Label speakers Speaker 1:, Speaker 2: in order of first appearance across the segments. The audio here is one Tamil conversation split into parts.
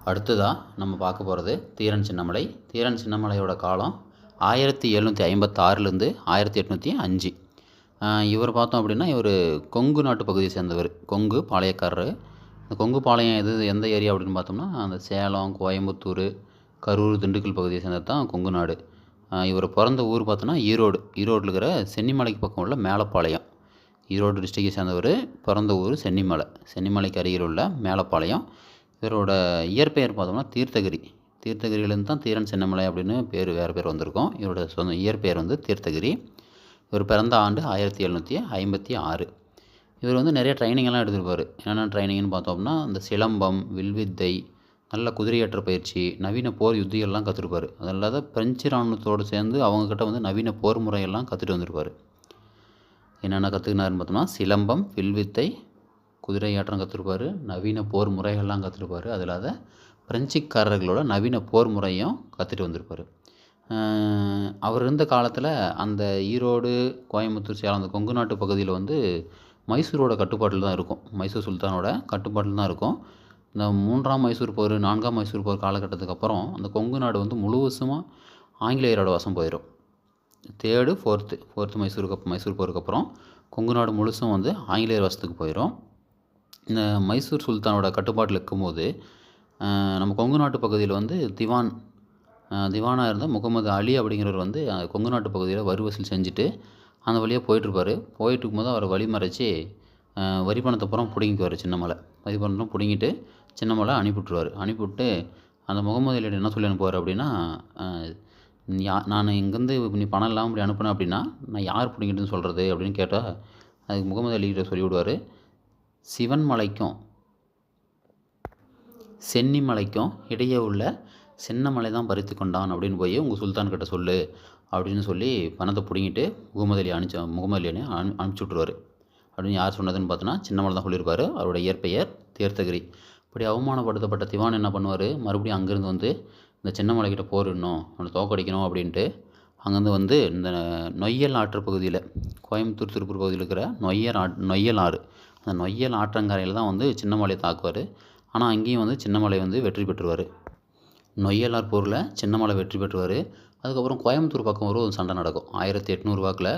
Speaker 1: அடுத்ததாக நம்ம பார்க்க போகிறது தீரன் சின்னமலை. தீரன் சின்னமலையோட காலம் 1756லேருந்து 1805. இவர் பார்த்தோம் அப்படின்னா இவர் கொங்கு நாட்டு பகுதியை சேர்ந்தவர், கொங்கு பாளையக்காரர். இந்த கொங்கு பாளையம் எந்த ஏரியா அப்படின்னு பார்த்தோம்னா அந்த சேலம், கோயம்புத்தூர், கரூர், திண்டுக்கல் பகுதியை சேர்ந்தது தான் கொங்கு நாடு. இவர் பிறந்த ஊர் பார்த்தோன்னா ஈரோடில் இருக்கிற சென்னிமலைக்கு பக்கம் உள்ள மேலப்பாளையம். ஈரோடு டிஸ்ட்ரிக்டை சேர்ந்தவர், பிறந்த ஊர் சென்னிமலைக்கு அருகில் உள்ள மேலப்பாளையம். இவரோட இயற்பெயர் பார்த்தோம்னா தீர்த்தகிரியிலேருந்து தான் தீரன் சின்னமலை அப்படின்னு வேறு பேர் வந்திருக்கும். இவரோட சொந்த இயற்பெயர் வந்து தீர்த்தகிரி. இவர் பிறந்த ஆண்டு 1756. இவர் வந்து நிறைய ட்ரைனிங்கெல்லாம் எடுத்திருப்பார். என்னென்ன ட்ரைனிங்னு பார்த்தோம்னா இந்த சிலம்பம், வில்வித்தை, நல்ல குதிரையேற்ற பயிற்சி, நவீன போர் யுத்திகள்லாம் கற்றுருப்பார். அது இல்லாத பிரெஞ்சு இராணுவத்தோடு சேர்ந்து அவங்கக்கிட்ட வந்து நவீன போர் முறையெல்லாம் கற்றுட்டு வந்திருப்பார். என்னென்ன கற்றுக்கினாருன்னு பார்த்தோம்னா சிலம்பம், வில்வித்தை, குதிரை ஏற்றம் கற்றுருப்பார், நவீன போர் முறைகள்லாம் கற்றுருப்பார். அது இல்லாத பிரெஞ்சுக்காரர்களோட நவீன போர் முறையும் கற்றுட்டு வந்திருப்பார். அவர் இருந்த காலத்தில் அந்த ஈரோடு, கோயம்புத்தூர், சேலம் அந்த கொங்கு நாட்டு பகுதியில் வந்து மைசூரோட கட்டுப்பாட்டில் தான் இருக்கும். மைசூர் சுல்தானோட கட்டுப்பாட்டில் தான் இருக்கும். இந்த 3ஆம் மைசூர் போர், 4ஆம் மைசூர் போர் காலகட்டத்துக்கு அப்புறம் அந்த கொங்கு நாடு வந்து முழுவதுமாக ஆங்கிலேயரோட வசம் போயிடும். 3rd, 4th மைசூர் போருக்கு அப்புறம் கொங்கு நாடு முழுசும் வந்து ஆங்கிலேயர் வசத்துக்கு போயிடும். இந்த மைசூர் சுல்தானோட கட்டுப்பாட்டில் இருக்கும்போது நம்ம கொங்கு நாட்டு பகுதியில் வந்து திவானாக இருந்த முகமது அலி அப்படிங்கிறவர் வந்து கொங்கு நாட்டு பகுதியில் வரி வசூல் செஞ்சுட்டு அந்த வழியாக போயிட்டுருப்பார். போயிட்டு இருக்கும்போது அவரை வழிமறைச்சி வரி பணத்தை புறம் பிடுங்கிக்குவார். சின்னமலை வரி பணத்தை பிடுங்கிட்டு சின்னமலை அனுப்பிவிட்டு அந்த முகமது அலியோட என்ன சொல்லி அனுப்புவார் அப்படின்னா, நான் இங்கேருந்து நீ பணம் இல்லாமல் இப்படி அனுப்புனேன் அப்படின்னா நான் யார் பிடிங்கிட்டுன்னு சொல்கிறது அப்படின்னு கேட்டால் அதுக்கு முகமது அலிகிட்ட சொல்லிவிடுவார், சிவன்மலைக்கும் சென்னிமலைக்கும் இடையே உள்ள சின்னமலை தான் பறித்து கொண்டான் அப்படின்னு போய் உங்கள் சுல்தான்கிட்ட சொல்லு அப்படின்னு சொல்லி பணத்தை பிடிங்கிட்டு முகமது அலியை அனுப்பிச்சி விட்ருவார். அப்படின்னு யார் சொன்னதுன்னு பார்த்தோன்னா சின்னமலை தான் சொல்லியிருப்பார். அவரோட இயற்பெயர் தீர்த்தகிரி. இப்படி அவமானப்படுத்தப்பட்ட திவான் என்ன பண்ணுவார், மறுபடியும் அங்கேருந்து வந்து இந்த சின்னமலைக்கிட்ட போரிடணும், அவனை தோக்கடிக்கணும் அப்படின்ட்டு அங்கேருந்து வந்து இந்த நொய்யல் ஆற்று பகுதியில், கோயம்புத்தூர், திருப்பூர் பகுதியில் இருக்கிற நொய்யல் ஆறு, அந்த நொய்யல் ஆற்றங்கரையில் தான் வந்து சின்னமலையை தாக்குவார். ஆனால் அங்கேயும் வந்து சின்னமலை வந்து வெற்றி பெற்றுவார். நொய்யலார் போரில் சின்னமலை வெற்றி பெற்றுவார். அதுக்கப்புறம் கோயம்புத்தூர் பக்கம் ஒரு சண்டை நடக்கும். 1800 வாக்கில்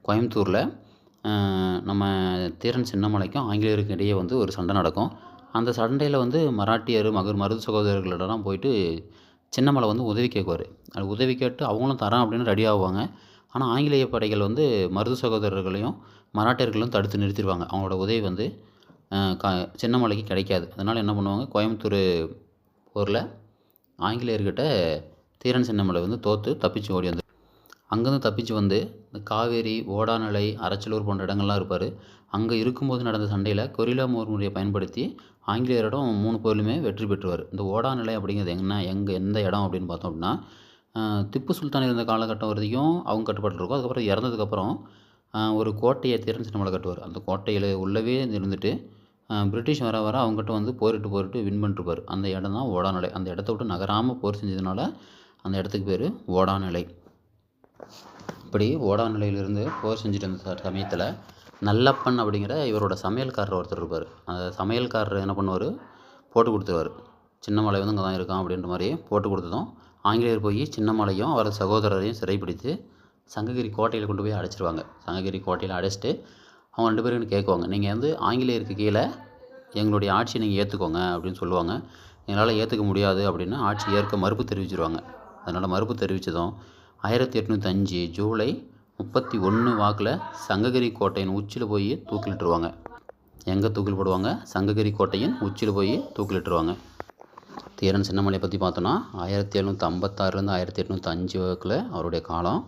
Speaker 1: கோயம்புத்தூரில் நம்ம தீரன் சின்னமலைக்கும் ஆங்கிலேயருக்கும் இடையே வந்து ஒரு சண்டை நடக்கும். அந்த சண்டையில் வந்து மராட்டியர், மருது சகோதரர்களிடம் போயிட்டு சின்னமலை வந்து உதவி கேட்குவார். அது உதவி கேட்டு அவங்களும் தரேன் அப்படின்னு ரெடி ஆகுவாங்க. ஆனால் ஆங்கிலேய படைகள் வந்து மருது சகோதரர்களையும் மராட்டியர்களையும் தடுத்து நிறுத்திடுவாங்க. அவங்களோட உதவி வந்து சின்னமலைக்கு கிடைக்காது. அதனால் என்ன பண்ணுவாங்க, கோயம்புத்தூர் போரில் ஆங்கிலேயர்கிட்ட தீரன் சின்னமலை வந்து தப்பிச்சு ஓடி வந்து அங்கேருந்து தப்பிச்சு வந்து இந்த காவேரி, ஓடாநிலை, அரச்சலூர் போன்ற இடங்கள்லாம் இருப்பார். அங்கே இருக்கும்போது நடந்த சண்டையில் கொரில்லா போர் முறையை பயன்படுத்தி ஆங்கிலேயரிடம் 3 போர்லையுமே வெற்றி பெற்றுவார். இந்த ஓடாநிலை அப்படிங்கிறது எந்த இடம் அப்படின்னு பார்த்தோம் அப்படின்னா திப்பு சுல்தான் இருந்த காலகட்டம் வரைக்கும் அவங்க கட்டுப்பாட்டில் இருக்கும். அதுக்கப்புறம் இறந்ததுக்கப்புறம் ஒரு கோட்டையை தீரன் சின்னமலை கட்டுவார். அந்த கோட்டையில் உள்ளவே இருந்துட்டு பிரிட்டிஷ் வர அவங்ககிட்ட வந்து போரிட்டு வின் பண்ணிட்டுருப்பார். அந்த இடம் தான் ஓடாநிலை. அந்த இடத்த விட்டு நகராமல் போர் செஞ்சதுனால அந்த இடத்துக்கு பேர் ஓடாநிலை. இப்படி ஓடாநிலையிலிருந்து போர் செஞ்சுட்டு இருந்த சமயத்தில் நல்லப்பன் அப்படிங்கிற இவரோட சமையல்காரர் ஒருத்தர் இருப்பார். அந்த சமையல்காரர் என்ன பண்ணுவார், போட்டு கொடுத்துருவார். சின்னமலை வந்து இங்கே தான் இருக்கான் அப்படின்ற மாதிரி போட்டு கொடுத்ததும் ஆங்கிலேயர் போய் சின்னமலையும் அவரது சகோதரரையும் சிறைப்பிடித்து சங்ககிரி கோட்டையில் கொண்டு போய் அடைச்சிருவாங்க. சங்ககிரி கோட்டையில் அடைச்சிட்டு அவங்க 2 பேரும் கேட்குவாங்க, நீங்கள் வந்து ஆங்கிலேயருக்கு கீழே எங்களுடைய ஆட்சியை நீங்கள் ஏற்றுக்கோங்க அப்படின்னு சொல்லுவாங்க. எங்களால் ஏற்றுக்க முடியாது அப்படின்னு ஆட்சி ஏற்க மறுப்பு தெரிவிச்சிருவாங்க. அதனால் மறுப்பு தெரிவித்ததும் 1805 ஜூலை 31 வாக்கில் சங்ககிரி கோட்டையின் உச்சியில் போய் தூக்கிலிட்டுருவாங்க. எங்கே தூக்கில் போடுவாங்க, சங்ககிரி கோட்டையின் உச்சியில் போய் தூக்கிலிட்டுருவாங்க. தீரன் சின்னமலையை பற்றி பார்த்தோன்னா 1756லேருந்து 1805 வாக்கில் அவருடைய காலம்.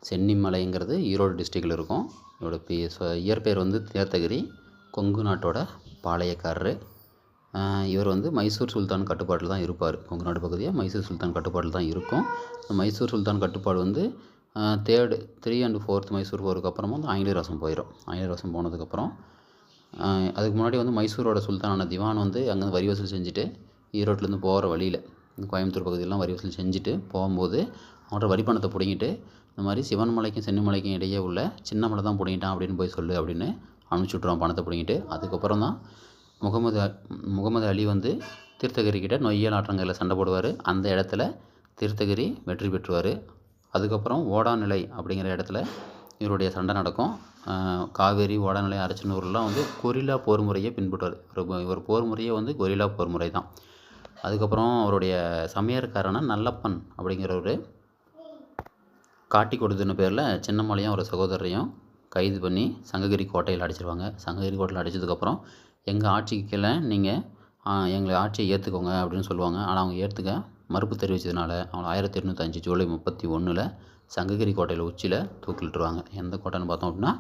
Speaker 1: சென்னிமலைங்கிறது ஈரோடு டிஸ்ட்ரிக்டில் இருக்கும். இவரோட இயற்பெயர் வந்து தீர்த்தகிரி, கொங்கு நாட்டோட பாளையக்காரர். இவர் வந்து மைசூர் சுல்தான் கட்டுப்பாட்டில் தான் இருப்பார். கொங்கு நாடு பகுதியாக மைசூர் சுல்தான் கட்டுப்பாட்டில் தான் இருக்கும். மைசூர் சுல்தான் கட்டுப்பாடு வந்து 3rd and 4th மைசூர் போருக்கு அப்புறமா வந்து ஆங்கிலேயர் வசம் போயிடும். ஆங்கிலேயர் வசம் போனதுக்கப்புறம் அதுக்கு முன்னாடி வந்து மைசூரோட சுல்தானான திவான் வந்து அங்கேருந்து வரி வசூல் செஞ்சுட்டு ஈரோட்டிலேருந்து போகிற வழியில் கோயம்புத்தூர் பகுதியெல்லாம் வரி வசூல் செஞ்சுட்டு போகும்போது அவங்களோட வரி பணத்தை பிடிங்கிட்டு இந்த மாதிரி சிவன்மலைக்கும் சென்னிமலைக்கும் இடையே உள்ள சின்னமலை தான் பிடிங்கிட்டான் அப்படின்னு போய் சொல்லு அப்படின்னு அனுப்பிச்சி விட்ருவான் பணத்தை பிடிங்கிட்டு. அதுக்கப்புறம் தான் முகமது அலி வந்து தீர்த்தகிரிக்கிட்ட நொய்யல் ஆற்றங்கரையில் சண்டை போடுவார். அந்த இடத்துல தீர்த்தகிரி வெற்றி பெற்றுவார். அதுக்கப்புறம் ஓடாநிலை அப்படிங்கிற இடத்துல இவருடைய சண்டை நடக்கும். காவேரி, ஓடாநிலை, அரச்சனூர்லாம் வந்து கொரில்லா போர் முறையை பின்பற்றுவார். இவர் போர் முறையே வந்து கொரில்லா போர் முறை தான். அதுக்கப்புறம் அவருடைய சமையற்காரனா நல்லப்பன் அப்படிங்கிறவர் காட்டி கொடுத்துன்னு பேரில் சின்னமலையும் ஒரு சகோதரரையும் கைது பண்ணி சங்ககிரி கோட்டையில் அடைச்சிருவாங்க. சங்ககிரி கோட்டையில் அடைச்சதுக்கப்புறம் எங்கள் ஆட்சிக்கு கீழே நீங்கள் எங்களை ஆட்சியை ஏற்றுக்கோங்க அப்படின்னு சொல்லுவாங்க. ஆனால் அவங்க ஏற்றுக்க மறுப்பு தெரிவித்ததுனால அவங்க 1805 ஜூலை 31 சங்ககிரி கோட்டையில் உச்சியில் தூக்கிலிட்டுருவாங்க. எந்த கோட்டைன்னு பார்த்தோம் அப்படின்னா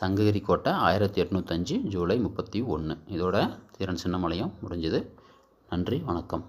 Speaker 1: சங்ககிரி கோட்டை 1805 ஜூலை 31. இதோட தீரன் சின்னமலையும் முடிஞ்சுது. நன்றி, வணக்கம்.